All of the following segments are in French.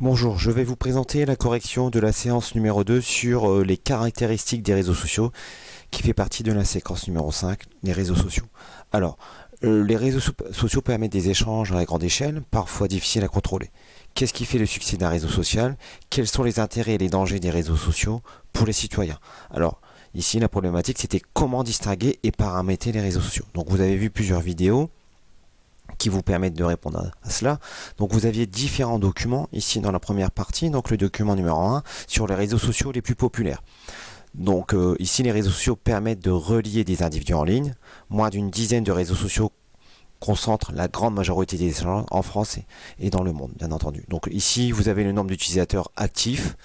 Bonjour, je vais vous présenter la correction de la séance numéro 2 sur les caractéristiques des réseaux sociaux qui fait partie de la séquence numéro 5, les réseaux sociaux. Alors, les réseaux sociaux permettent des échanges à grande échelle, parfois difficiles à contrôler. Qu'est-ce qui fait le succès d'un réseau social? Quels sont les intérêts et les dangers des réseaux sociaux pour les citoyens? Alors, ici, la problématique, c'était comment distinguer et paramétrer les réseaux sociaux. Donc, vous avez vu plusieurs vidéos qui vous permettent de répondre à cela. Donc vous aviez différents documents ici dans la première partie, donc le document numéro 1 sur les réseaux sociaux les plus populaires. Donc ici les réseaux sociaux permettent de relier des individus en ligne. Moins d'une dizaine de réseaux sociaux concentrent la grande majorité des échanges en France et dans le monde, bien entendu. Donc ici vous avez le nombre d'utilisateurs actifs,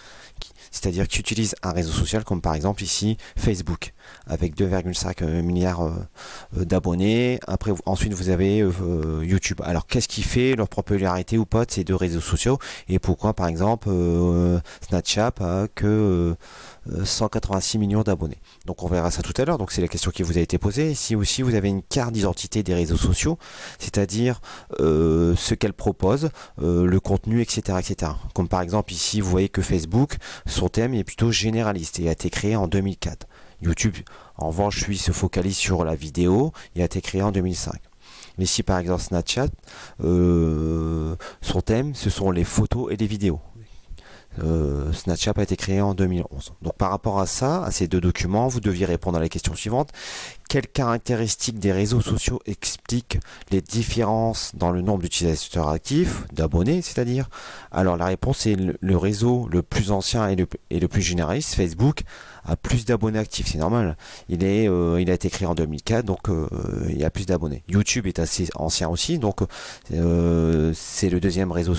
c'est-à-dire qui utilisent un réseau social comme par exemple ici Facebook avec 2,5 milliards d'abonnés. Après, ensuite vous avez YouTube. Alors qu'est-ce qui fait leur popularité ou pas de ces deux réseaux sociaux et pourquoi par exemple Snapchat a que 186 millions d'abonnés. Donc on verra ça tout à l'heure, donc c'est la question qui vous a été posée. Ici aussi vous avez une carte d'identité des réseaux sociaux, c'est-à-dire ce qu'elle propose, le contenu, etc., etc. Comme par exemple ici vous voyez que Facebook, son thème est plutôt généraliste et a été créé en 2004. YouTube, en revanche, lui se focalise sur la vidéo et a été créé en 2005. Ici par exemple Snapchat, son thème ce sont les photos et les vidéos. Snapchat a été créé en 2011. Donc par rapport à ça, à ces deux documents, vous deviez répondre à la question suivante. Quelles caractéristiques des réseaux sociaux expliquent les différences dans le nombre d'utilisateurs actifs, d'abonnés, c'est-à-dire? Alors la réponse est le réseau le plus ancien et le plus généraliste, Facebook, a plus d'abonnés actifs, c'est normal. Il a été créé en 2004, donc il y a plus d'abonnés. YouTube est assez ancien aussi, donc c'est le deuxième réseau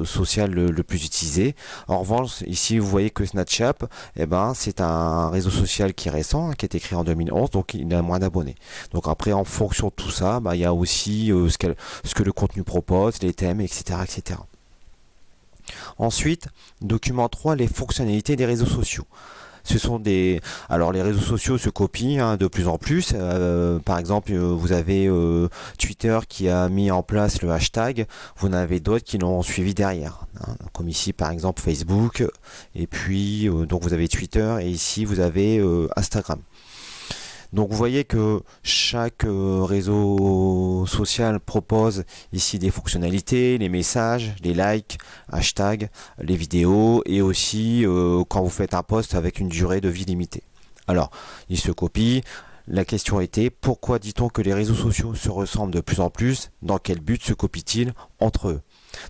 social le plus utilisé. En revanche, ici vous voyez que Snapchat, c'est un réseau social qui est récent, qui a été créé en 2011, donc il a moins d'abonnés. Donc après, en fonction de tout ça, il y a aussi ce que le contenu propose, les thèmes, etc., etc. Ensuite, document 3, les fonctionnalités des réseaux sociaux. Alors les réseaux sociaux se copient de plus en plus. Par exemple, vous avez Twitter qui a mis en place le hashtag. Vous en avez d'autres qui l'ont suivi derrière. Comme ici par exemple Facebook. Et puis donc vous avez Twitter et ici vous avez Instagram. Donc vous voyez que chaque réseau social propose ici des fonctionnalités, les messages, les likes, hashtags, les vidéos et aussi quand vous faites un post avec une durée de vie limitée. Alors, ils se copient. La question était, pourquoi dit-on que les réseaux sociaux se ressemblent de plus en plus? Dans quel but se copient-ils entre eux?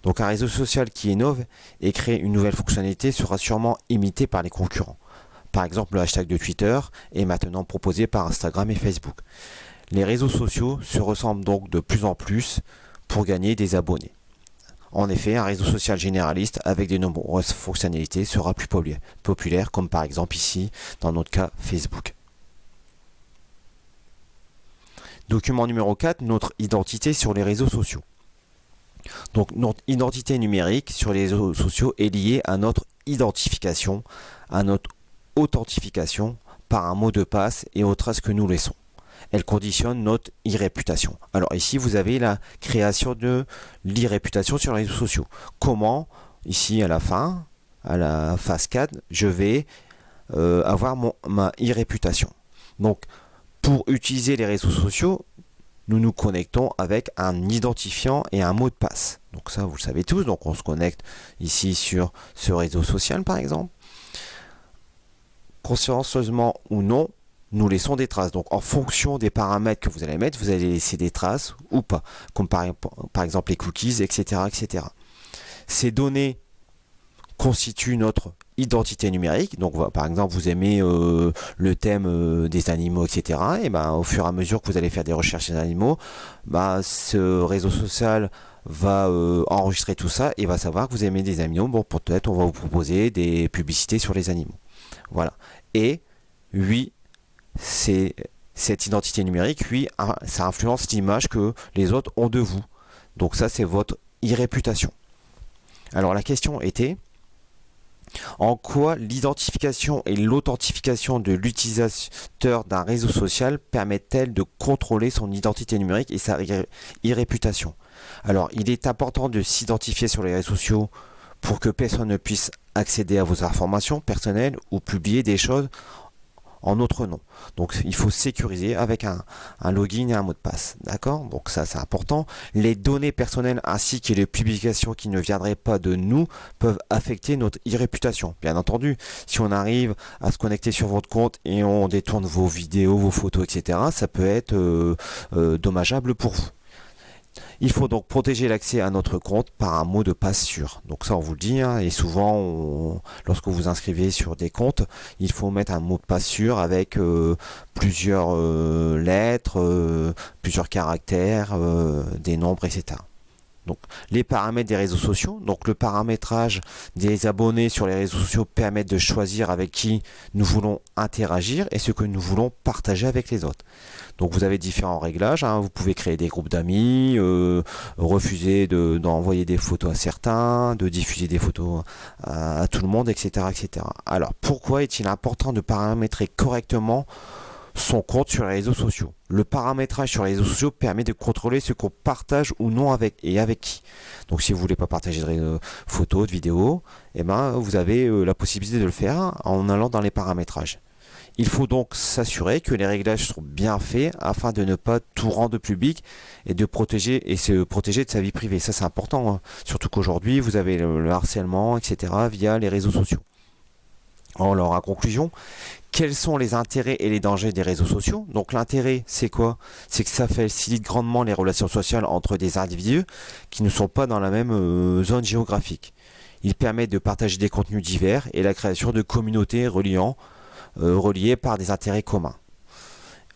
Donc un réseau social qui innove et crée une nouvelle fonctionnalité sera sûrement imité par les concurrents. Par exemple, le hashtag de Twitter est maintenant proposé par Instagram et Facebook. Les réseaux sociaux se ressemblent donc de plus en plus pour gagner des abonnés. En effet, un réseau social généraliste avec de nombreuses fonctionnalités sera plus populaire, comme par exemple ici, dans notre cas, Facebook. Document numéro 4, notre identité sur les réseaux sociaux. Donc notre identité numérique sur les réseaux sociaux est liée à notre identification, à notre authentification par un mot de passe et aux traces que nous laissons. Elle conditionne notre e-réputation. Alors ici, vous avez la création de l'e-réputation sur les réseaux sociaux. Comment, ici à la fin, à la phase 4, je vais avoir ma e-réputation. Donc, pour utiliser les réseaux sociaux, nous nous connectons avec un identifiant et un mot de passe. Donc ça, vous le savez tous. Donc on se connecte ici sur ce réseau social, par exemple. Consciencieusement ou non, nous laissons des traces. Donc en fonction des paramètres que vous allez mettre, vous allez laisser des traces ou pas. Comme par exemple les cookies, etc., etc. Ces données constituent notre identité numérique. Donc par exemple, vous aimez le thème des animaux, etc. Et au fur et à mesure que vous allez faire des recherches sur les animaux, ce réseau social va enregistrer tout ça et va savoir que vous aimez des animaux. Bon, peut-être on va vous proposer des publicités sur les animaux. Voilà. Et oui, cette identité numérique, oui, ça influence l'image que les autres ont de vous. Donc ça, c'est votre e-réputation. Alors la question était, en quoi l'identification et l'authentification de l'utilisateur d'un réseau social permettent-elles de contrôler son identité numérique et sa e-réputation? Alors, il est important de s'identifier sur les réseaux sociaux pour que personne ne puisse accéder à vos informations personnelles ou publier des choses en notre nom. Donc il faut sécuriser avec un login et un mot de passe. D'accord? Donc ça c'est important. Les données personnelles ainsi que les publications qui ne viendraient pas de nous peuvent affecter notre e-réputation. Bien entendu, si on arrive à se connecter sur votre compte et on détourne vos vidéos, vos photos, etc., ça peut être dommageable pour vous. Il faut donc protéger l'accès à notre compte par un mot de passe sûr. Donc ça on vous le dit, hein, et souvent lorsque vous inscrivez sur des comptes, il faut mettre un mot de passe sûr avec plusieurs lettres, plusieurs caractères, des nombres, etc. Donc, les paramètres des réseaux sociaux. Donc, le paramétrage des abonnés sur les réseaux sociaux permet de choisir avec qui nous voulons interagir et ce que nous voulons partager avec les autres. Donc, vous avez différents réglages. Hein. Vous pouvez créer des groupes d'amis, refuser d'envoyer des photos à certains, de diffuser des photos à tout le monde, etc., etc. Alors, pourquoi est-il important de paramétrer correctement son compte sur les réseaux sociaux? Le paramétrage sur les réseaux sociaux permet de contrôler ce qu'on partage ou non avec et avec qui. Donc si vous voulez pas partager de photos, de vidéos, eh ben, vous avez la possibilité de le faire en allant dans les paramétrages. Il faut donc s'assurer que les réglages sont bien faits afin de ne pas tout rendre public et de protéger et se protéger de sa vie privée. Ça c'est important, hein. Surtout qu'aujourd'hui vous avez le harcèlement, etc. via les réseaux sociaux. Alors, en conclusion, quels sont les intérêts et les dangers des réseaux sociaux? Donc l'intérêt, c'est quoi? C'est que ça facilite grandement les relations sociales entre des individus qui ne sont pas dans la même zone géographique. Il permet de partager des contenus divers et la création de communautés reliées par des intérêts communs.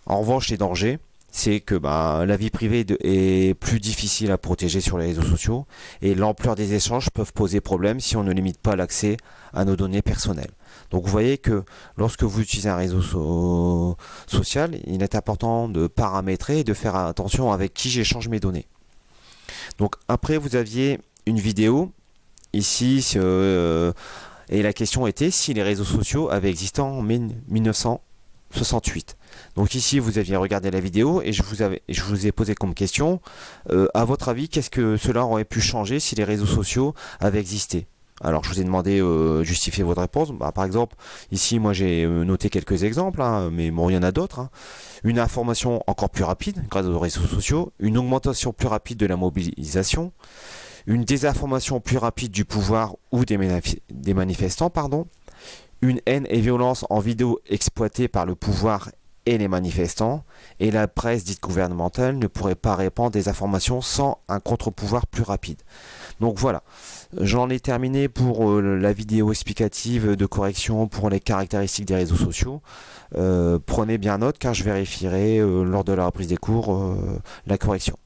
En revanche, les dangers, c'est que la vie privée est plus difficile à protéger sur les réseaux sociaux et l'ampleur des échanges peuvent poser problème si on ne limite pas l'accès à nos données personnelles. Donc vous voyez que lorsque vous utilisez un réseau social, il est important de paramétrer et de faire attention avec qui j'échange mes données. Donc après vous aviez une vidéo ici et la question était si les réseaux sociaux avaient existé en 1968. Donc ici vous aviez regardé la vidéo et je vous ai posé comme question, à votre avis, qu'est-ce que cela aurait pu changer si les réseaux sociaux avaient existé? Alors je vous ai demandé justifier votre réponse. Par exemple, ici moi j'ai noté quelques exemples, hein, mais bon il y en a d'autres. Hein. Une information encore plus rapide grâce aux réseaux sociaux, une augmentation plus rapide de la mobilisation, une désinformation plus rapide du pouvoir ou des manifestants, une haine et violence en vidéo exploitée par le pouvoir et les manifestants, et la presse dite gouvernementale ne pourrait pas répandre des informations sans un contre-pouvoir plus rapide. Donc voilà, j'en ai terminé pour la vidéo explicative de correction pour les caractéristiques des réseaux sociaux. Prenez bien note car je vérifierai lors de la reprise des cours la correction.